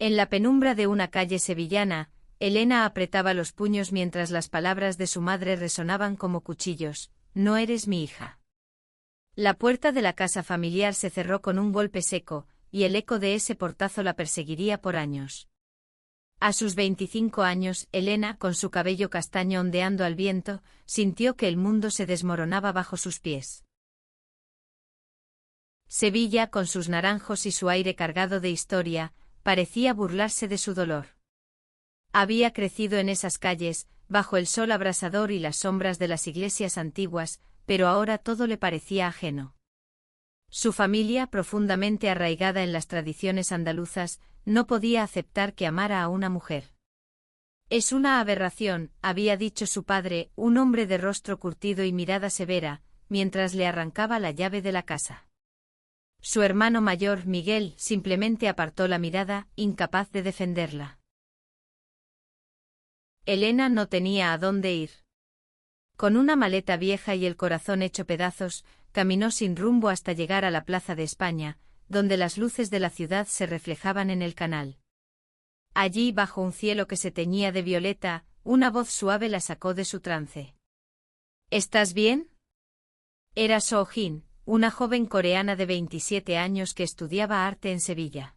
En la penumbra de una calle sevillana, Elena apretaba los puños mientras las palabras de su madre resonaban como cuchillos: «No eres mi hija». La puerta de la casa familiar se cerró con un golpe seco, y el eco de ese portazo la perseguiría por años. A sus 25 años, Elena, con su cabello castaño ondeando al viento, sintió que el mundo se desmoronaba bajo sus pies. Sevilla, con sus naranjos y su aire cargado de historia, parecía burlarse de su dolor. Había crecido en esas calles, bajo el sol abrasador y las sombras de las iglesias antiguas, pero ahora todo le parecía ajeno. Su familia, profundamente arraigada en las tradiciones andaluzas, no podía aceptar que amara a una mujer. «Es una aberración», había dicho su padre, un hombre de rostro curtido y mirada severa, mientras le arrancaba la llave de la casa. Su hermano mayor, Miguel, simplemente apartó la mirada, incapaz de defenderla. Elena no tenía a dónde ir. Con una maleta vieja y el corazón hecho pedazos, caminó sin rumbo hasta llegar a la Plaza de España, donde las luces de la ciudad se reflejaban en el canal. Allí, bajo un cielo que se teñía de violeta, una voz suave la sacó de su trance. «¿Estás bien?» Era So-Jin, una joven coreana de 27 años que estudiaba arte en Sevilla.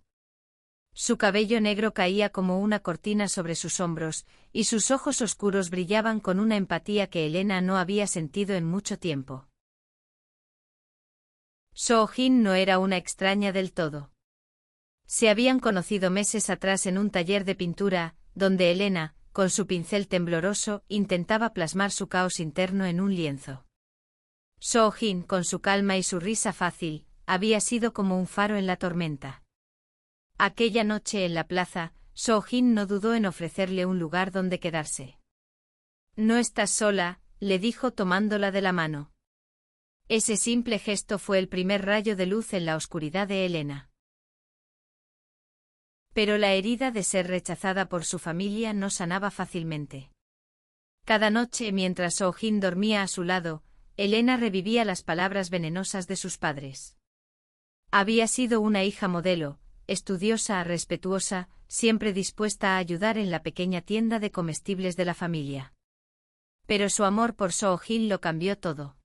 Su cabello negro caía como una cortina sobre sus hombros, y sus ojos oscuros brillaban con una empatía que Elena no había sentido en mucho tiempo. So-Jin no era una extraña del todo. Se habían conocido meses atrás en un taller de pintura, donde Elena, con su pincel tembloroso, intentaba plasmar su caos interno en un lienzo. So-Jin, con su calma y su risa fácil, había sido como un faro en la tormenta. Aquella noche en la plaza, So-Jin no dudó en ofrecerle un lugar donde quedarse. «No estás sola», le dijo tomándola de la mano. Ese simple gesto fue el primer rayo de luz en la oscuridad de Elena. Pero la herida de ser rechazada por su familia no sanaba fácilmente. Cada noche, mientras So-Jin dormía a su lado, Elena revivía las palabras venenosas de sus padres. Había sido una hija modelo, estudiosa, respetuosa, siempre dispuesta a ayudar en la pequeña tienda de comestibles de la familia. Pero su amor por So-Jin lo cambió todo.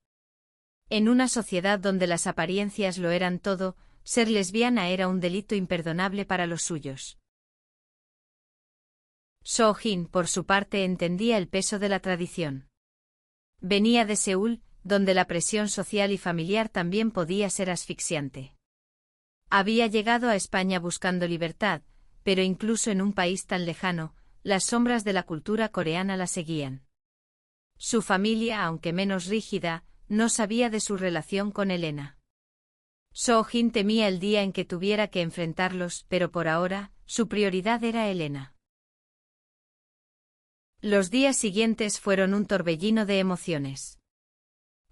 En una sociedad donde las apariencias lo eran todo, ser lesbiana era un delito imperdonable para los suyos. So-Jin, por su parte, entendía el peso de la tradición. Venía de Seúl, donde la presión social y familiar también podía ser asfixiante. Había llegado a España buscando libertad, pero incluso en un país tan lejano, las sombras de la cultura coreana la seguían. Su familia, aunque menos rígida, no sabía de su relación con Elena. So-Jin temía el día en que tuviera que enfrentarlos, pero por ahora, su prioridad era Elena. Los días siguientes fueron un torbellino de emociones.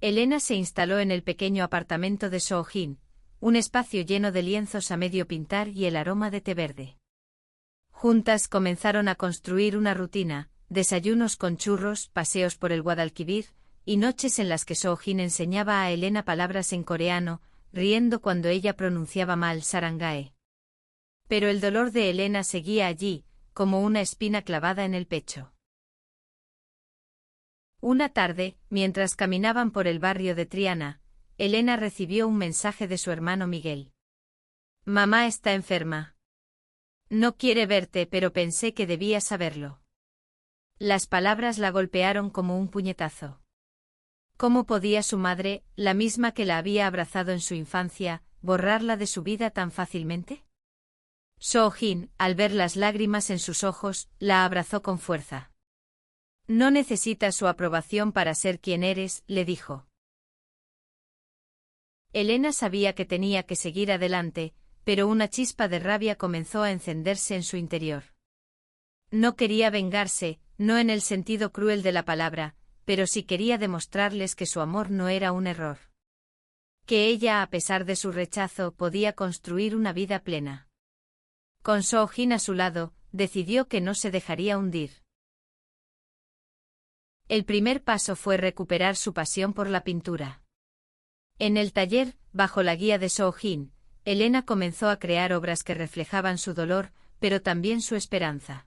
Elena se instaló en el pequeño apartamento de So-Jin, un espacio lleno de lienzos a medio pintar y el aroma de té verde. Juntas comenzaron a construir una rutina: desayunos con churros, paseos por el Guadalquivir, y noches en las que So-Jin enseñaba a Elena palabras en coreano, riendo cuando ella pronunciaba mal sarangae. Pero el dolor de Elena seguía allí, como una espina clavada en el pecho. Una tarde, mientras caminaban por el barrio de Triana, Elena recibió un mensaje de su hermano Miguel. «Mamá está enferma. No quiere verte, pero pensé que debías saberlo». Las palabras la golpearon como un puñetazo. ¿Cómo podía su madre, la misma que la había abrazado en su infancia, borrarla de su vida tan fácilmente? So-Jin, al ver las lágrimas en sus ojos, la abrazó con fuerza. «No necesitas su aprobación para ser quien eres», le dijo. Elena sabía que tenía que seguir adelante, pero una chispa de rabia comenzó a encenderse en su interior. No quería vengarse, no en el sentido cruel de la palabra, pero sí quería demostrarles que su amor no era un error. Que ella, a pesar de su rechazo, podía construir una vida plena. Con So-Jin a su lado, decidió que no se dejaría hundir. El primer paso fue recuperar su pasión por la pintura. En el taller, bajo la guía de So-Jin, Elena comenzó a crear obras que reflejaban su dolor, pero también su esperanza.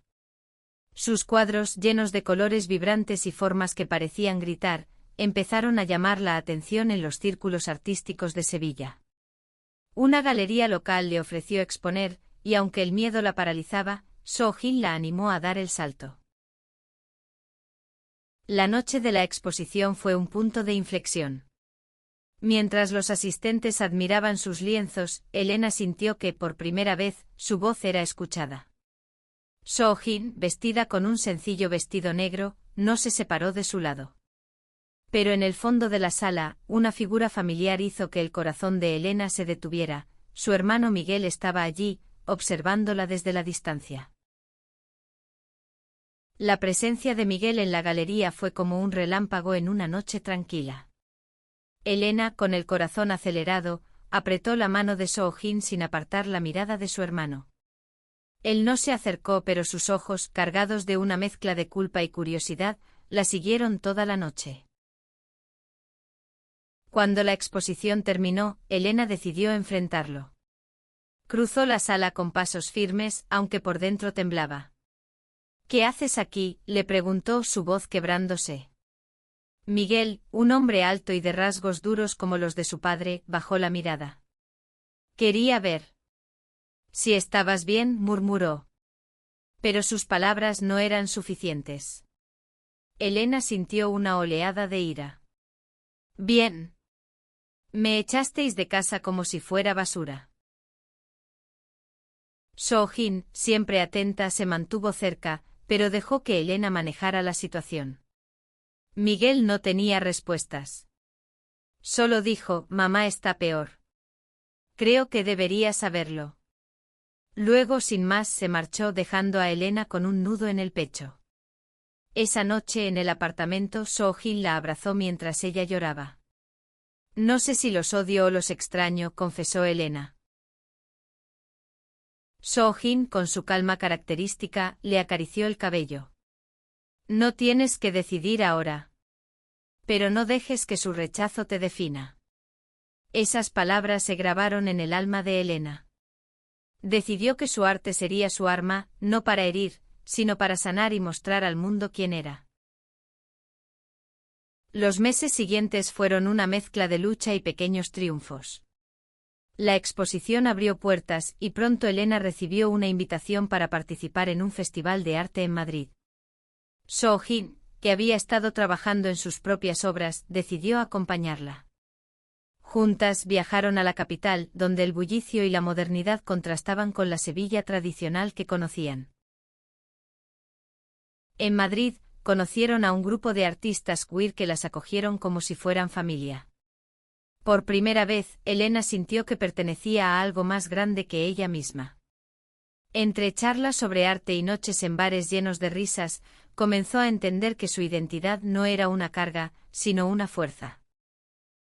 Sus cuadros, llenos de colores vibrantes y formas que parecían gritar, empezaron a llamar la atención en los círculos artísticos de Sevilla. Una galería local le ofreció exponer, y aunque el miedo la paralizaba, Soo-jin la animó a dar el salto. La noche de la exposición fue un punto de inflexión. Mientras los asistentes admiraban sus lienzos, Elena sintió que, por primera vez, su voz era escuchada. Soo-jin, vestida con un sencillo vestido negro, no se separó de su lado. Pero en el fondo de la sala, una figura familiar hizo que el corazón de Elena se detuviera. Su hermano Miguel estaba allí, observándola desde la distancia. La presencia de Miguel en la galería fue como un relámpago en una noche tranquila. Elena, con el corazón acelerado, apretó la mano de Soo-jin sin apartar la mirada de su hermano. Él no se acercó, pero sus ojos, cargados de una mezcla de culpa y curiosidad, la siguieron toda la noche. Cuando la exposición terminó, Elena decidió enfrentarlo. Cruzó la sala con pasos firmes, aunque por dentro temblaba. «¿Qué haces aquí?», le preguntó, su voz quebrándose. Miguel, un hombre alto y de rasgos duros como los de su padre, bajó la mirada. «Quería ver si estabas bien», murmuró. Pero sus palabras no eran suficientes. Elena sintió una oleada de ira. «Bien. Me echasteis de casa como si fuera basura». Soo-jin, siempre atenta, se mantuvo cerca, pero dejó que Elena manejara la situación. Miguel no tenía respuestas. Solo dijo: «Mamá está peor. Creo que debería saberlo». Luego, sin más, se marchó dejando a Elena con un nudo en el pecho. Esa noche en el apartamento, Soo-jin la abrazó mientras ella lloraba. «No sé si los odio o los extraño», confesó Elena. Soo-jin, con su calma característica, le acarició el cabello. «No tienes que decidir ahora. Pero no dejes que su rechazo te defina». Esas palabras se grabaron en el alma de Elena. Decidió que su arte sería su arma, no para herir, sino para sanar y mostrar al mundo quién era. Los meses siguientes fueron una mezcla de lucha y pequeños triunfos. La exposición abrió puertas y pronto Elena recibió una invitación para participar en un festival de arte en Madrid. Soo-jin, que había estado trabajando en sus propias obras, decidió acompañarla. Juntas viajaron a la capital, donde el bullicio y la modernidad contrastaban con la Sevilla tradicional que conocían. En Madrid, conocieron a un grupo de artistas queer que las acogieron como si fueran familia. Por primera vez, Elena sintió que pertenecía a algo más grande que ella misma. Entre charlas sobre arte y noches en bares llenos de risas, comenzó a entender que su identidad no era una carga, sino una fuerza.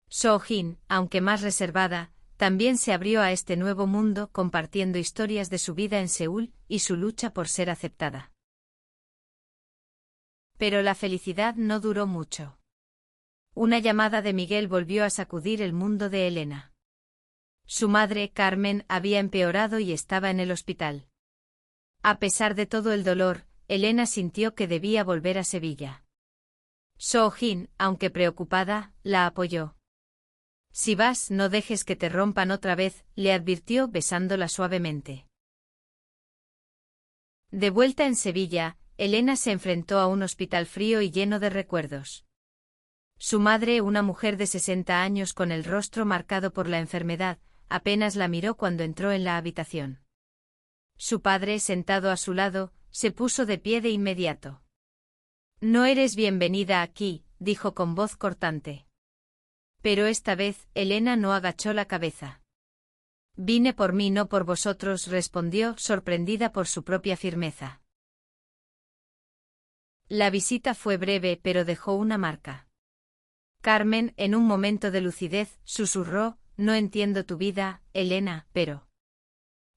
Soo-jin, aunque más reservada, también se abrió a este nuevo mundo, compartiendo historias de su vida en Seúl y su lucha por ser aceptada. Pero la felicidad no duró mucho. Una llamada de Miguel volvió a sacudir el mundo de Elena. Su madre, Carmen, había empeorado y estaba en el hospital. A pesar de todo el dolor, Elena sintió que debía volver a Sevilla. Soo-jin, aunque preocupada, la apoyó. «Si vas, no dejes que te rompan otra vez», le advirtió besándola suavemente. De vuelta en Sevilla, Elena se enfrentó a un hospital frío y lleno de recuerdos. Su madre, una mujer de 60 años con el rostro marcado por la enfermedad, apenas la miró cuando entró en la habitación. Su padre, sentado a su lado, se puso de pie de inmediato. «No eres bienvenida aquí», dijo con voz cortante. Pero esta vez, Elena no agachó la cabeza. «Vine por mí, no por vosotros», respondió, sorprendida por su propia firmeza. La visita fue breve, pero dejó una marca. Carmen, en un momento de lucidez, susurró: «No entiendo tu vida, Elena, pero...».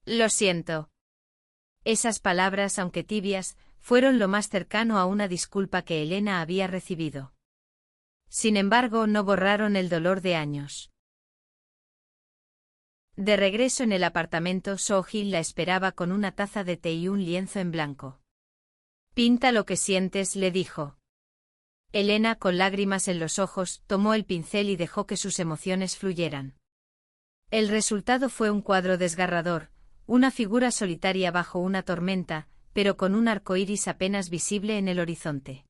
«Lo siento». Esas palabras, aunque tibias, fueron lo más cercano a una disculpa que Elena había recibido. Sin embargo, no borraron el dolor de años. De regreso en el apartamento, Soo-jin la esperaba con una taza de té y un lienzo en blanco. «Pinta lo que sientes», le dijo. Elena, con lágrimas en los ojos, tomó el pincel y dejó que sus emociones fluyeran. El resultado fue un cuadro desgarrador, una figura solitaria bajo una tormenta, pero con un arco iris apenas visible en el horizonte.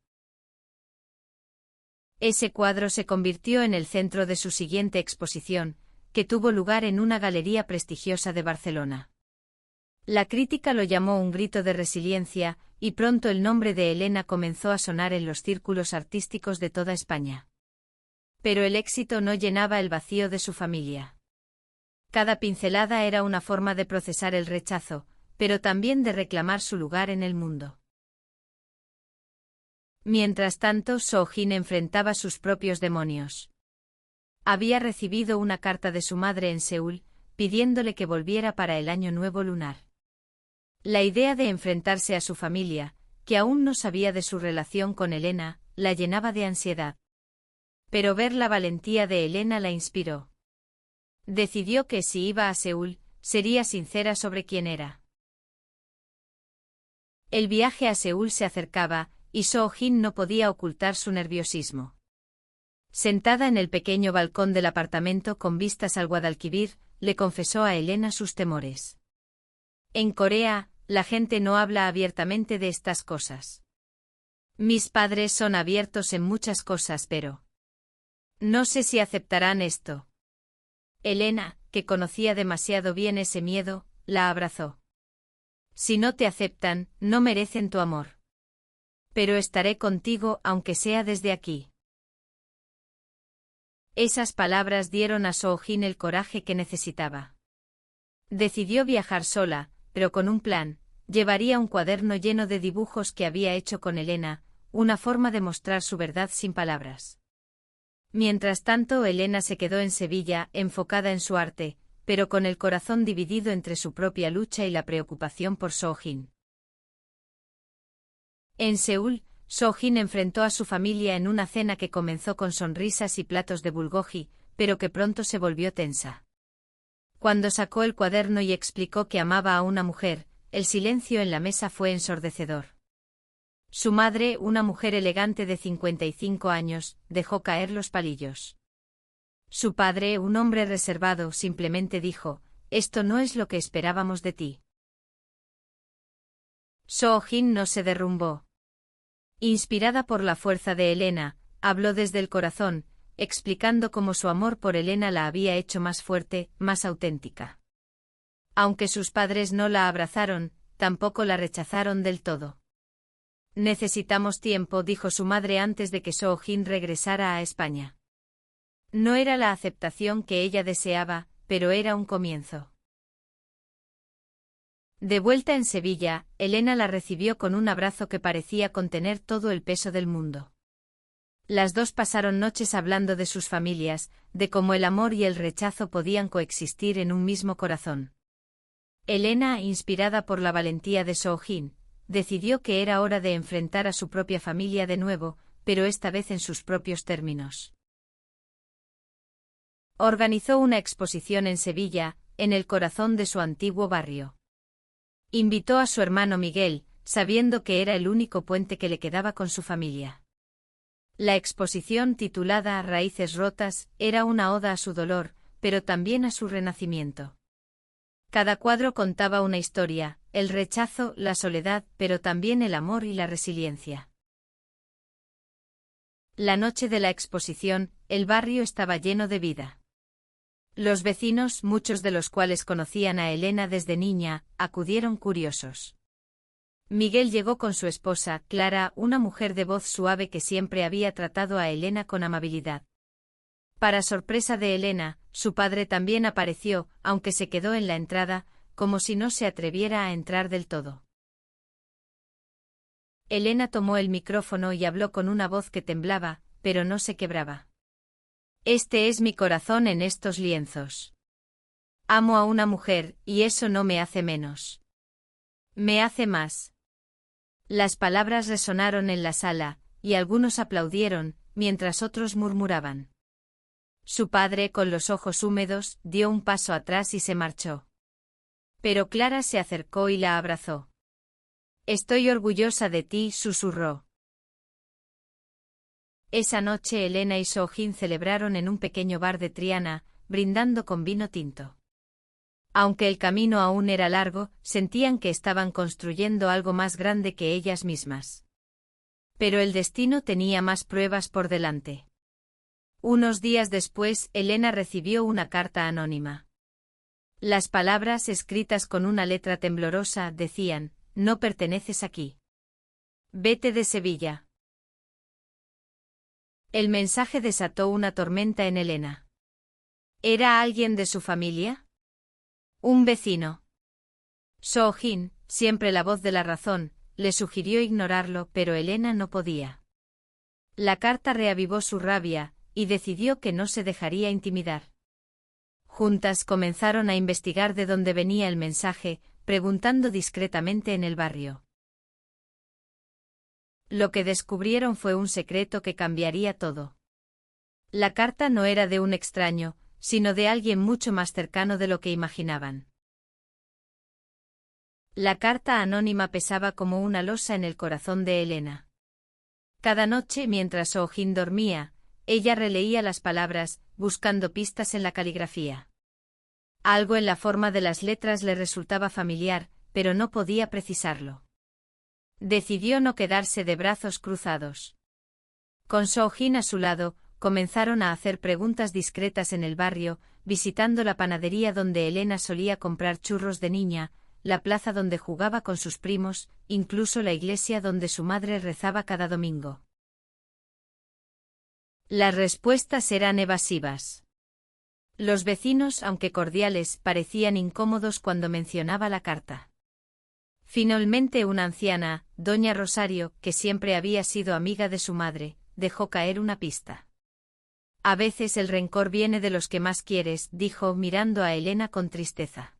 Ese cuadro se convirtió en el centro de su siguiente exposición, que tuvo lugar en una galería prestigiosa de Barcelona. La crítica lo llamó un grito de resiliencia, y pronto el nombre de Elena comenzó a sonar en los círculos artísticos de toda España. Pero el éxito no llenaba el vacío de su familia. Cada pincelada era una forma de procesar el rechazo, pero también de reclamar su lugar en el mundo. Mientras tanto, Soo-jin enfrentaba sus propios demonios. Había recibido una carta de su madre en Seúl, pidiéndole que volviera para el año nuevo lunar. La idea de enfrentarse a su familia, que aún no sabía de su relación con Elena, la llenaba de ansiedad. Pero ver la valentía de Elena la inspiró. Decidió que si iba a Seúl, sería sincera sobre quién era. El viaje a Seúl se acercaba, y Soo-jin no podía ocultar su nerviosismo. Sentada en el pequeño balcón del apartamento con vistas al Guadalquivir, le confesó a Elena sus temores. En Corea, la gente no habla abiertamente de estas cosas. Mis padres son abiertos en muchas cosas, pero no sé si aceptarán esto. Elena, que conocía demasiado bien ese miedo, la abrazó. Si no te aceptan, no merecen tu amor. Pero estaré contigo aunque sea desde aquí. Esas palabras dieron a Soo-jin el coraje que necesitaba. Decidió viajar sola, pero con un plan. Llevaría un cuaderno lleno de dibujos que había hecho con Elena, una forma de mostrar su verdad sin palabras. Mientras tanto, Elena se quedó en Sevilla, enfocada en su arte, pero con el corazón dividido entre su propia lucha y la preocupación por Soo-jin. En Seúl, Soo-jin enfrentó a su familia en una cena que comenzó con sonrisas y platos de bulgogi, pero que pronto se volvió tensa. Cuando sacó el cuaderno y explicó que amaba a una mujer, el silencio en la mesa fue ensordecedor. Su madre, una mujer elegante de 55 años, dejó caer los palillos. Su padre, un hombre reservado, simplemente dijo: «Esto no es lo que esperábamos de ti». Soo-jin no se derrumbó. Inspirada por la fuerza de Elena, habló desde el corazón, explicando cómo su amor por Elena la había hecho más fuerte, más auténtica. Aunque sus padres no la abrazaron, tampoco la rechazaron del todo. «Necesitamos tiempo», dijo su madre antes de que Soo-jin regresara a España. No era la aceptación que ella deseaba, pero era un comienzo. De vuelta en Sevilla, Elena la recibió con un abrazo que parecía contener todo el peso del mundo. Las dos pasaron noches hablando de sus familias, de cómo el amor y el rechazo podían coexistir en un mismo corazón. Elena, inspirada por la valentía de Soo-jin, decidió que era hora de enfrentar a su propia familia de nuevo, pero esta vez en sus propios términos. Organizó una exposición en Sevilla, en el corazón de su antiguo barrio. Invitó a su hermano Miguel, sabiendo que era el único puente que le quedaba con su familia. La exposición, titulada Raíces rotas, era una oda a su dolor, pero también a su renacimiento. Cada cuadro contaba una historia: el rechazo, la soledad, pero también el amor y la resiliencia. La noche de la exposición, el barrio estaba lleno de vida. Los vecinos, muchos de los cuales conocían a Elena desde niña, acudieron curiosos. Miguel llegó con su esposa, Clara, una mujer de voz suave que siempre había tratado a Elena con amabilidad. Para sorpresa de Elena, su padre también apareció, aunque se quedó en la entrada, como si no se atreviera a entrar del todo. Elena tomó el micrófono y habló con una voz que temblaba, pero no se quebraba. «Este es mi corazón en estos lienzos. Amo a una mujer, y eso no me hace menos. Me hace más». Las palabras resonaron en la sala, y algunos aplaudieron, mientras otros murmuraban. Su padre, con los ojos húmedos, dio un paso atrás y se marchó. Pero Clara se acercó y la abrazó. «Estoy orgullosa de ti», susurró. Esa noche Elena y Soo-jin celebraron en un pequeño bar de Triana, brindando con vino tinto. Aunque el camino aún era largo, sentían que estaban construyendo algo más grande que ellas mismas. Pero el destino tenía más pruebas por delante. Unos días después, Elena recibió una carta anónima. Las palabras, escritas con una letra temblorosa, decían: «No perteneces aquí. Vete de Sevilla». El mensaje desató una tormenta en Elena. ¿Era alguien de su familia? Un vecino. Soo-jin, siempre la voz de la razón, le sugirió ignorarlo, pero Elena no podía. La carta reavivó su rabia, y decidió que no se dejaría intimidar. Juntas comenzaron a investigar de dónde venía el mensaje, preguntando discretamente en el barrio. Lo que descubrieron fue un secreto que cambiaría todo. La carta no era de un extraño, sino de alguien mucho más cercano de lo que imaginaban. La carta anónima pesaba como una losa en el corazón de Elena. Cada noche, mientras Soo-jin dormía, ella releía las palabras, buscando pistas en la caligrafía. Algo en la forma de las letras le resultaba familiar, pero no podía precisarlo. Decidió no quedarse de brazos cruzados. Con Soo-jin a su lado, comenzaron a hacer preguntas discretas en el barrio, visitando la panadería donde Elena solía comprar churros de niña, la plaza donde jugaba con sus primos, incluso la iglesia donde su madre rezaba cada domingo. Las respuestas eran evasivas. Los vecinos, aunque cordiales, parecían incómodos cuando mencionaba la carta. Finalmente una anciana, doña Rosario, que siempre había sido amiga de su madre, dejó caer una pista. «A veces el rencor viene de los que más quieres», dijo, mirando a Elena con tristeza.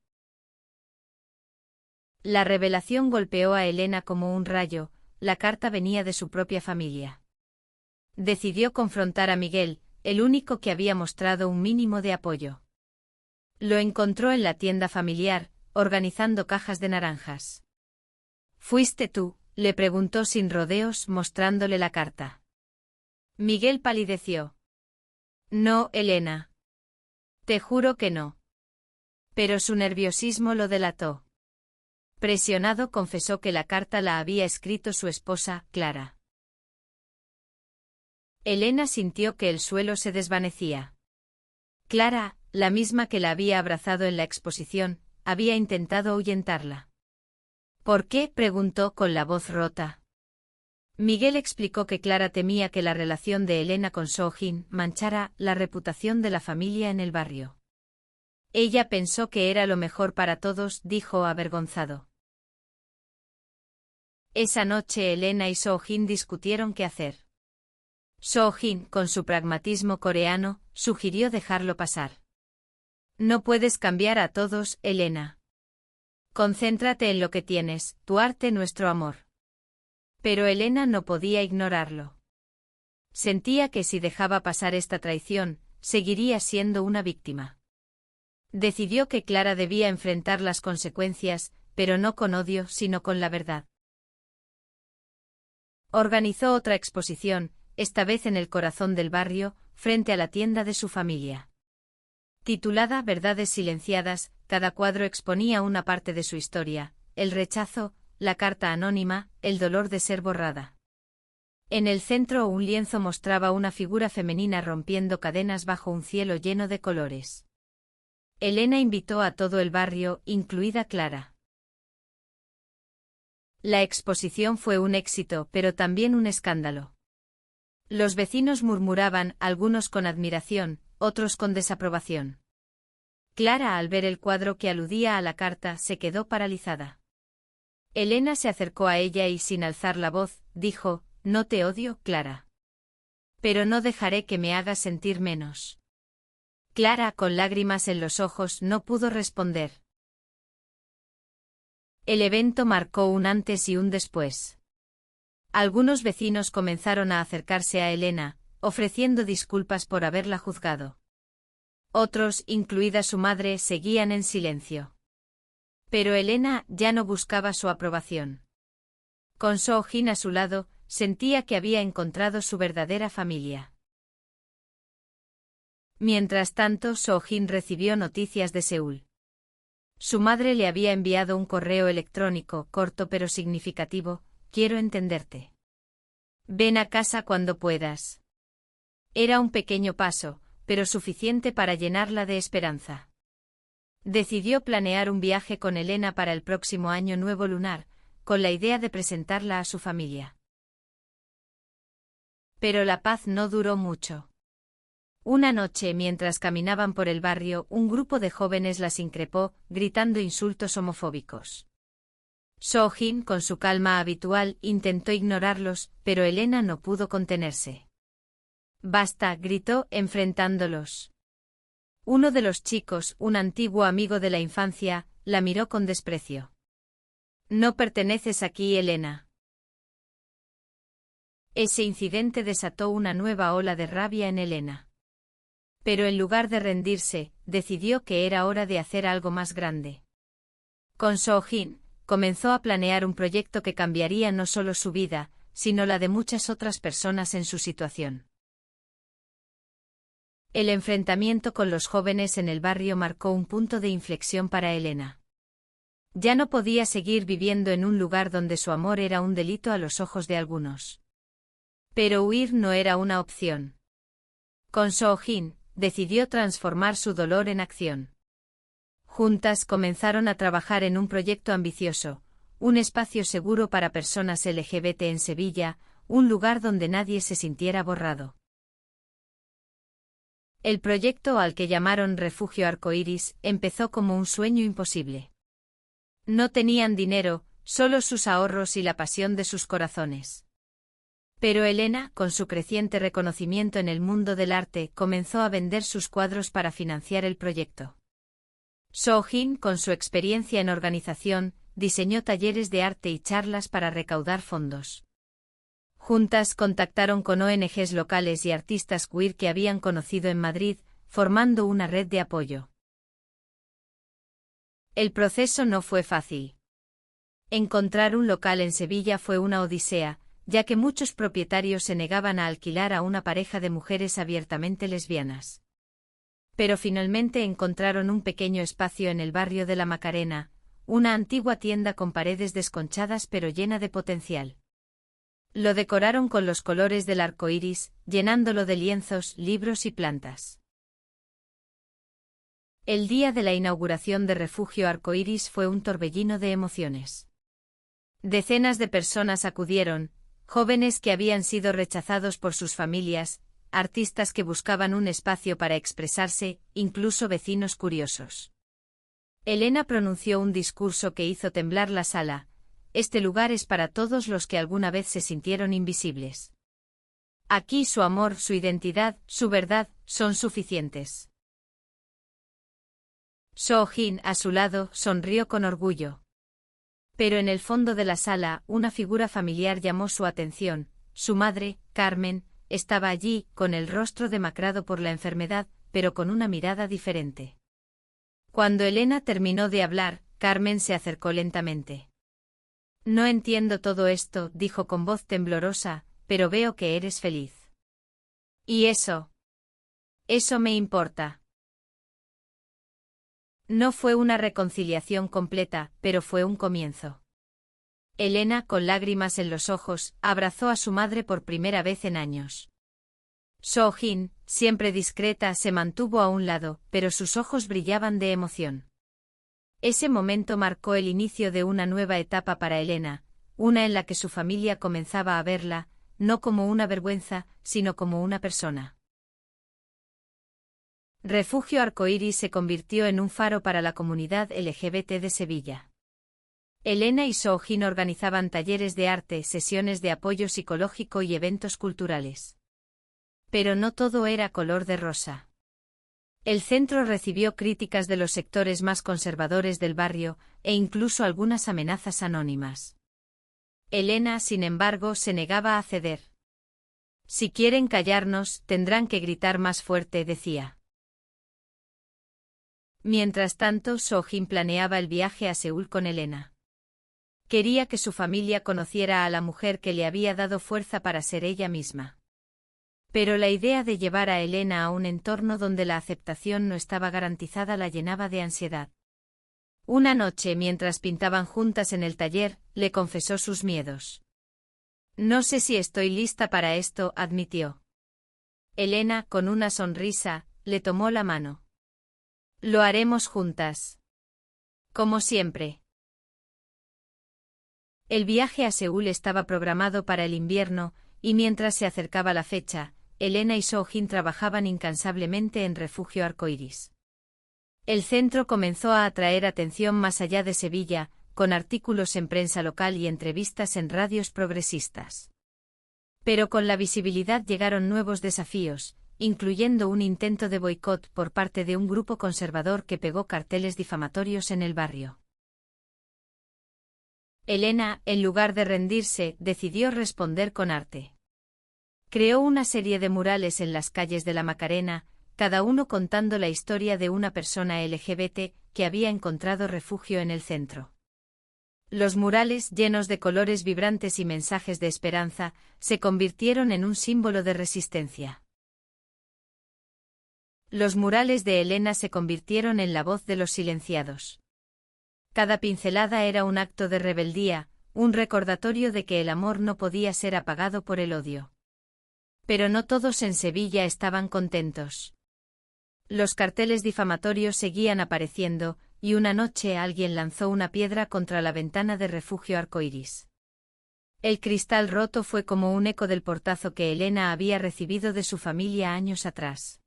La revelación golpeó a Elena como un rayo. La carta venía de su propia familia. Decidió confrontar a Miguel, el único que había mostrado un mínimo de apoyo. Lo encontró en la tienda familiar, organizando cajas de naranjas. «¿Fuiste tú?», le preguntó sin rodeos, mostrándole la carta. Miguel palideció. «No, Elena. Te juro que no». Pero su nerviosismo lo delató. Presionado, confesó que la carta la había escrito su esposa, Clara. Elena sintió que el suelo se desvanecía. Clara, la misma que la había abrazado en la exposición, había intentado ahuyentarla. «¿Por qué?», preguntó con la voz rota. Miguel explicó que Clara temía que la relación de Elena con Soo-jin manchara la reputación de la familia en el barrio. «Ella pensó que era lo mejor para todos», dijo avergonzado. Esa noche Elena y Soo-jin discutieron qué hacer. Soo-jin, con su pragmatismo coreano, sugirió dejarlo pasar. «No puedes cambiar a todos, Elena. Concéntrate en lo que tienes, tu arte, nuestro amor». Pero Elena no podía ignorarlo. Sentía que si dejaba pasar esta traición, seguiría siendo una víctima. Decidió que Clara debía enfrentar las consecuencias, pero no con odio, sino con la verdad. Organizó otra exposición, esta vez en el corazón del barrio, frente a la tienda de su familia. Titulada «Verdades silenciadas», cada cuadro exponía una parte de su historia: el rechazo, la carta anónima, el dolor de ser borrada. En el centro un lienzo mostraba una figura femenina rompiendo cadenas bajo un cielo lleno de colores. Elena invitó a todo el barrio, incluida Clara. La exposición fue un éxito, pero también un escándalo. Los vecinos murmuraban, algunos con admiración, otros con desaprobación. Clara, al ver el cuadro que aludía a la carta, se quedó paralizada. Elena se acercó a ella y, sin alzar la voz, dijo: «No te odio, Clara. Pero no dejaré que me hagas sentir menos». Clara, con lágrimas en los ojos, no pudo responder. El evento marcó un antes y un después. Algunos vecinos comenzaron a acercarse a Elena, ofreciendo disculpas por haberla juzgado. Otros, incluida su madre, seguían en silencio. Pero Elena ya no buscaba su aprobación. Con Soo-jin a su lado, sentía que había encontrado su verdadera familia. Mientras tanto, Soo-jin recibió noticias de Seúl. Su madre le había enviado un correo electrónico, corto pero significativo: quiero entenderte. Ven a casa cuando puedas. Era un pequeño paso, pero suficiente para llenarla de esperanza. Decidió planear un viaje con Elena para el próximo año nuevo lunar, con la idea de presentarla a su familia. Pero la paz no duró mucho. Una noche, mientras caminaban por el barrio, un grupo de jóvenes las increpó, gritando insultos homofóbicos. Soo-jin, con su calma habitual, intentó ignorarlos, pero Elena no pudo contenerse. «Basta», gritó, enfrentándolos. Uno de los chicos, un antiguo amigo de la infancia, la miró con desprecio. «No perteneces aquí, Elena». Ese incidente desató una nueva ola de rabia en Elena. Pero en lugar de rendirse, decidió que era hora de hacer algo más grande. Con Soo-jin, comenzó a planear un proyecto que cambiaría no solo su vida, sino la de muchas otras personas en su situación. El enfrentamiento con los jóvenes en el barrio marcó un punto de inflexión para Elena. Ya no podía seguir viviendo en un lugar donde su amor era un delito a los ojos de algunos. Pero huir no era una opción. Con Soo-jin, decidió transformar su dolor en acción. Juntas comenzaron a trabajar en un proyecto ambicioso, un espacio seguro para personas LGBT en Sevilla, un lugar donde nadie se sintiera borrado. El proyecto, al que llamaron Refugio Arcoíris, empezó como un sueño imposible. No tenían dinero, solo sus ahorros y la pasión de sus corazones. Pero Elena, con su creciente reconocimiento en el mundo del arte, comenzó a vender sus cuadros para financiar el proyecto. Soo-jin, con su experiencia en organización, diseñó talleres de arte y charlas para recaudar fondos. Juntas contactaron con ONGs locales y artistas queer que habían conocido en Madrid, formando una red de apoyo. El proceso no fue fácil. Encontrar un local en Sevilla fue una odisea, ya que muchos propietarios se negaban a alquilar a una pareja de mujeres abiertamente lesbianas. Pero finalmente encontraron un pequeño espacio en el barrio de la Macarena, una antigua tienda con paredes desconchadas pero llena de potencial. Lo decoraron con los colores del arco iris, llenándolo de lienzos, libros y plantas. El día de la inauguración de Refugio Arcoíris fue un torbellino de emociones. Decenas de personas acudieron, jóvenes que habían sido rechazados por sus familias, artistas que buscaban un espacio para expresarse, incluso vecinos curiosos. Elena pronunció un discurso que hizo temblar la sala: este lugar es para todos los que alguna vez se sintieron invisibles. Aquí su amor, su identidad, su verdad, son suficientes. Soo-jin, a su lado, sonrió con orgullo. Pero en el fondo de la sala, una figura familiar llamó su atención: su madre, Carmen, estaba allí, con el rostro demacrado por la enfermedad, pero con una mirada diferente. Cuando Elena terminó de hablar, Carmen se acercó lentamente. «No entiendo todo esto», dijo con voz temblorosa, «pero veo que eres feliz. ¿Y eso? Eso me importa». No fue una reconciliación completa, pero fue un comienzo. Elena, con lágrimas en los ojos, abrazó a su madre por primera vez en años. Soo-jin, siempre discreta, se mantuvo a un lado, pero sus ojos brillaban de emoción. Ese momento marcó el inicio de una nueva etapa para Elena, una en la que su familia comenzaba a verla, no como una vergüenza, sino como una persona. Refugio Arcoíris se convirtió en un faro para la comunidad LGBT de Sevilla. Elena y Soo-jin organizaban talleres de arte, sesiones de apoyo psicológico y eventos culturales. Pero no todo era color de rosa. El centro recibió críticas de los sectores más conservadores del barrio, e incluso algunas amenazas anónimas. Elena, sin embargo, se negaba a ceder. «Si quieren callarnos, tendrán que gritar más fuerte», decía. Mientras tanto, Soo-jin planeaba el viaje a Seúl con Elena. Quería que su familia conociera a la mujer que le había dado fuerza para ser ella misma. Pero la idea de llevar a Elena a un entorno donde la aceptación no estaba garantizada la llenaba de ansiedad. Una noche, mientras pintaban juntas en el taller, le confesó sus miedos. No sé si estoy lista para esto, admitió. Elena, con una sonrisa, le tomó la mano. Lo haremos juntas. Como siempre. El viaje a Seúl estaba programado para el invierno, y mientras se acercaba la fecha, Elena y Soo-jin trabajaban incansablemente en Refugio Arcoiris. El centro comenzó a atraer atención más allá de Sevilla, con artículos en prensa local y entrevistas en radios progresistas. Pero con la visibilidad llegaron nuevos desafíos, incluyendo un intento de boicot por parte de un grupo conservador que pegó carteles difamatorios en el barrio. Elena, en lugar de rendirse, decidió responder con arte. Creó una serie de murales en las calles de la Macarena, cada uno contando la historia de una persona LGBT que había encontrado refugio en el centro. Los murales, llenos de colores vibrantes y mensajes de esperanza, se convirtieron en un símbolo de resistencia. Los murales de Elena se convirtieron en la voz de los silenciados. Cada pincelada era un acto de rebeldía, un recordatorio de que el amor no podía ser apagado por el odio. Pero no todos en Sevilla estaban contentos. Los carteles difamatorios seguían apareciendo, y una noche alguien lanzó una piedra contra la ventana de Refugio Arcoiris. El cristal roto fue como un eco del portazo que Elena había recibido de su familia años atrás.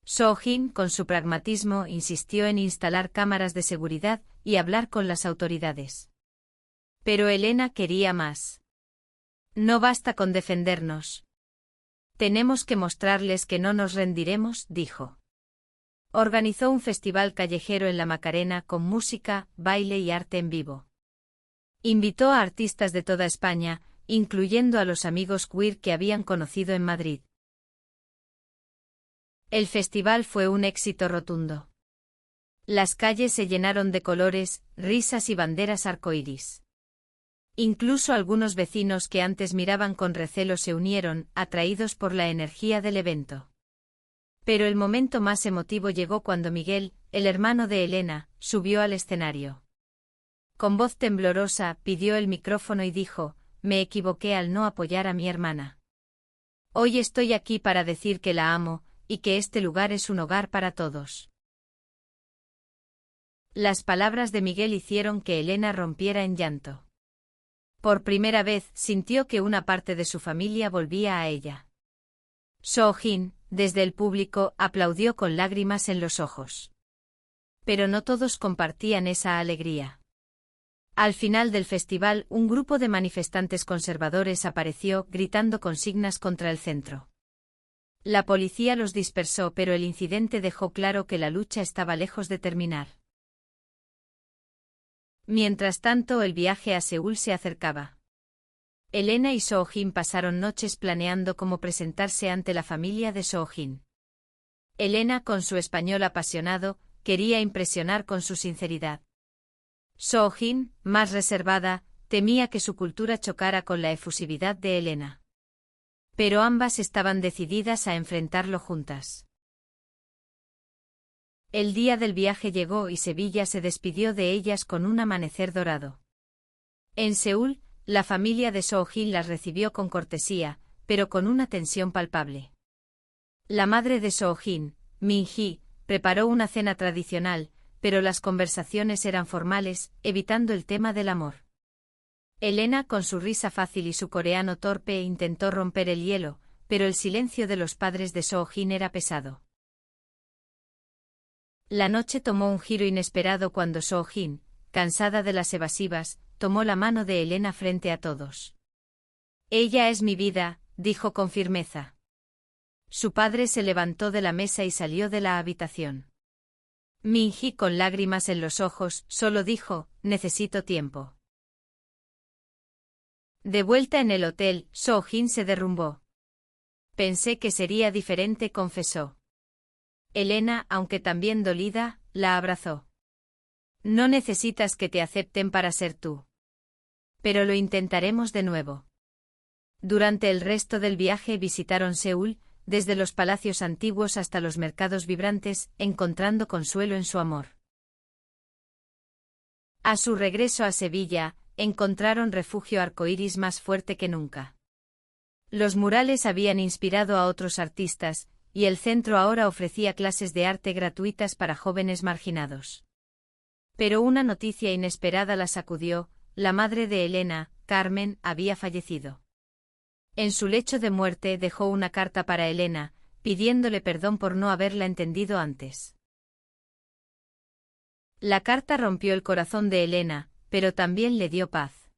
Soo-jin, con su pragmatismo, insistió en instalar cámaras de seguridad y hablar con las autoridades. Pero Elena quería más. No basta con defendernos. Tenemos que mostrarles que no nos rendiremos, dijo. Organizó un festival callejero en la Macarena con música, baile y arte en vivo. Invitó a artistas de toda España, incluyendo a los amigos queer que habían conocido en Madrid. El festival fue un éxito rotundo. Las calles se llenaron de colores, risas y banderas arcoíris. Incluso algunos vecinos que antes miraban con recelo se unieron, atraídos por la energía del evento. Pero el momento más emotivo llegó cuando Miguel, el hermano de Elena, subió al escenario. Con voz temblorosa, pidió el micrófono y dijo: «Me equivoqué al no apoyar a mi hermana. Hoy estoy aquí para decir que la amo, y que este lugar es un hogar para todos». Las palabras de Miguel hicieron que Elena rompiera en llanto. Por primera vez sintió que una parte de su familia volvía a ella. Soo-jin, desde el público, aplaudió con lágrimas en los ojos. Pero no todos compartían esa alegría. Al final del festival, un grupo de manifestantes conservadores apareció, gritando consignas contra el centro. La policía los dispersó, pero el incidente dejó claro que la lucha estaba lejos de terminar. Mientras tanto, el viaje a Seúl se acercaba. Elena y Soo-jin pasaron noches planeando cómo presentarse ante la familia de Soo-jin. Elena, con su español apasionado, quería impresionar con su sinceridad. Soo-jin, más reservada, temía que su cultura chocara con la efusividad de Elena. Pero ambas estaban decididas a enfrentarlo juntas. El día del viaje llegó y Sevilla se despidió de ellas con un amanecer dorado. En Seúl, la familia de Soo-jin las recibió con cortesía, pero con una tensión palpable. La madre de Soo-jin, Min-hee, preparó una cena tradicional, pero las conversaciones eran formales, evitando el tema del amor. Elena, con su risa fácil y su coreano torpe, intentó romper el hielo, pero el silencio de los padres de Soo-jin era pesado. La noche tomó un giro inesperado cuando Soo-jin, cansada de las evasivas, tomó la mano de Elena frente a todos. «Ella es mi vida», dijo con firmeza. Su padre se levantó de la mesa y salió de la habitación. Min-hee, con lágrimas en los ojos, solo dijo: «Necesito tiempo». De vuelta en el hotel, Soo-jin se derrumbó. «Pensé que sería diferente», confesó. Elena, aunque también dolida, la abrazó. No necesitas que te acepten para ser tú. Pero lo intentaremos de nuevo. Durante el resto del viaje visitaron Seúl, desde los palacios antiguos hasta los mercados vibrantes, encontrando consuelo en su amor. A su regreso a Sevilla, encontraron refugio arcoíris más fuerte que nunca. Los murales habían inspirado a otros artistas, y el centro ahora ofrecía clases de arte gratuitas para jóvenes marginados. Pero una noticia inesperada la sacudió: la madre de Elena, Carmen, había fallecido. En su lecho de muerte dejó una carta para Elena, pidiéndole perdón por no haberla entendido antes. La carta rompió el corazón de Elena, pero también le dio paz.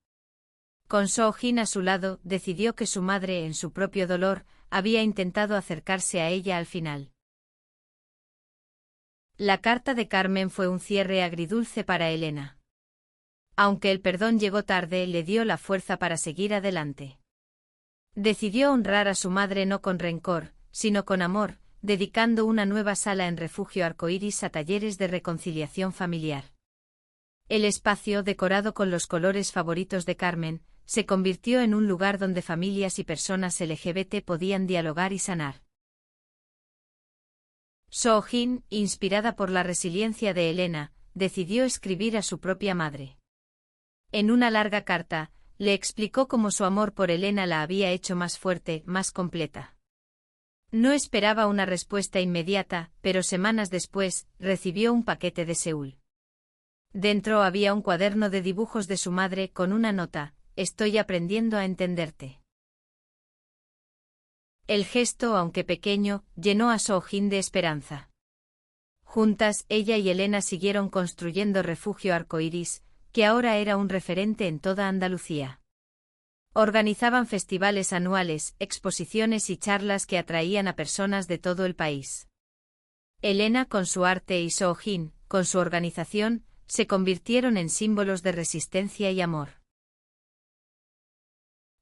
Con Soo-jin a su lado, decidió que su madre, en su propio dolor, había intentado acercarse a ella al final. La carta de Carmen fue un cierre agridulce para Elena. Aunque el perdón llegó tarde, le dio la fuerza para seguir adelante. Decidió honrar a su madre no con rencor, sino con amor, dedicando una nueva sala en Refugio Arcoíris a talleres de reconciliación familiar. El espacio, decorado con los colores favoritos de Carmen, se convirtió en un lugar donde familias y personas LGBT podían dialogar y sanar. Soo-jin, inspirada por la resiliencia de Elena, decidió escribir a su propia madre. En una larga carta, le explicó cómo su amor por Elena la había hecho más fuerte, más completa. No esperaba una respuesta inmediata, pero semanas después, recibió un paquete de Seúl. Dentro había un cuaderno de dibujos de su madre con una nota: estoy aprendiendo a entenderte. El gesto, aunque pequeño, llenó a Soo-jin de esperanza. Juntas, ella y Elena siguieron construyendo Refugio Arcoíris, que ahora era un referente en toda Andalucía. Organizaban festivales anuales, exposiciones y charlas que atraían a personas de todo el país. Elena con su arte y Soo-jin, con su organización, se convirtieron en símbolos de resistencia y amor.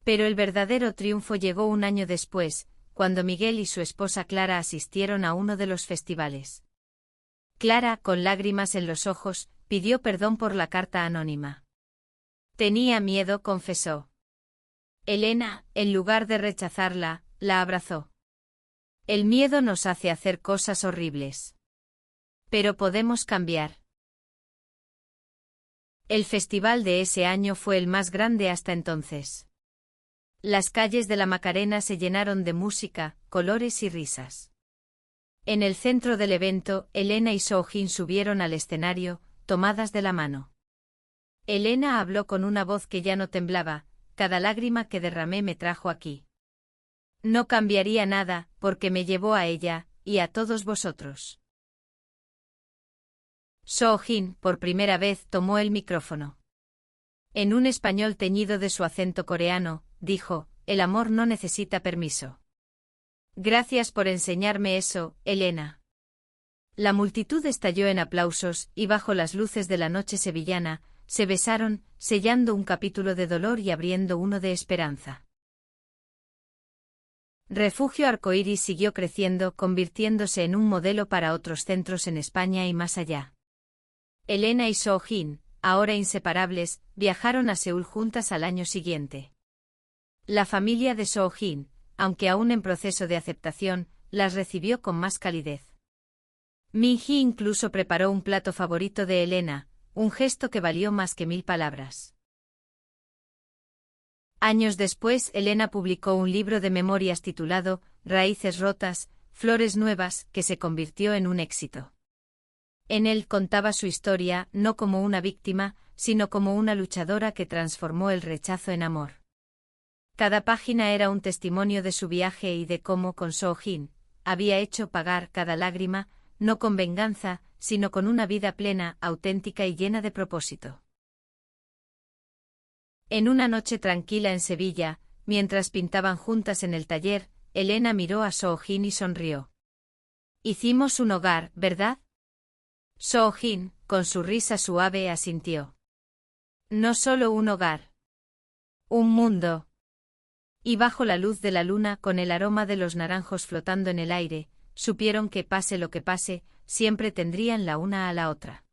Pero el verdadero triunfo llegó un año después, cuando Miguel y su esposa Clara asistieron a uno de los festivales. Clara, con lágrimas en los ojos, pidió perdón por la carta anónima. Tenía miedo, confesó. Elena, en lugar de rechazarla, la abrazó. El miedo nos hace hacer cosas horribles. Pero podemos cambiar. El festival de ese año fue el más grande hasta entonces. Las calles de la Macarena se llenaron de música, colores y risas. En el centro del evento, Elena y Soo-jin subieron al escenario, tomadas de la mano. Elena habló con una voz que ya no temblaba: cada lágrima que derramé me trajo aquí. No cambiaría nada, porque me llevó a ella, y a todos vosotros. Soo-jin, por primera vez, tomó el micrófono. En un español teñido de su acento coreano, dijo: el amor no necesita permiso. Gracias por enseñarme eso, Elena. La multitud estalló en aplausos, y bajo las luces de la noche sevillana, se besaron, sellando un capítulo de dolor y abriendo uno de esperanza. Refugio Arcoíris siguió creciendo, convirtiéndose en un modelo para otros centros en España y más allá. Elena y Soo-jin, ahora inseparables, viajaron a Seúl juntas al año siguiente. La familia de Soo-jin, aunque aún en proceso de aceptación, las recibió con más calidez. Min-hee incluso preparó un plato favorito de Elena, un gesto que valió más que 1000 palabras. Años después, Elena publicó un libro de memorias titulado Raíces rotas, flores nuevas, que se convirtió en un éxito. En él contaba su historia, no como una víctima, sino como una luchadora que transformó el rechazo en amor. Cada página era un testimonio de su viaje y de cómo, con Soo-jin, había hecho pagar cada lágrima, no con venganza, sino con una vida plena, auténtica y llena de propósito. En una noche tranquila en Sevilla, mientras pintaban juntas en el taller, Elena miró a Soo-jin y sonrió. Hicimos un hogar, ¿verdad? Soo-jin, con su risa suave, asintió. No solo un hogar. Un mundo. Y bajo la luz de la luna, con el aroma de los naranjos flotando en el aire, supieron que pase lo que pase, siempre tendrían la una a la otra.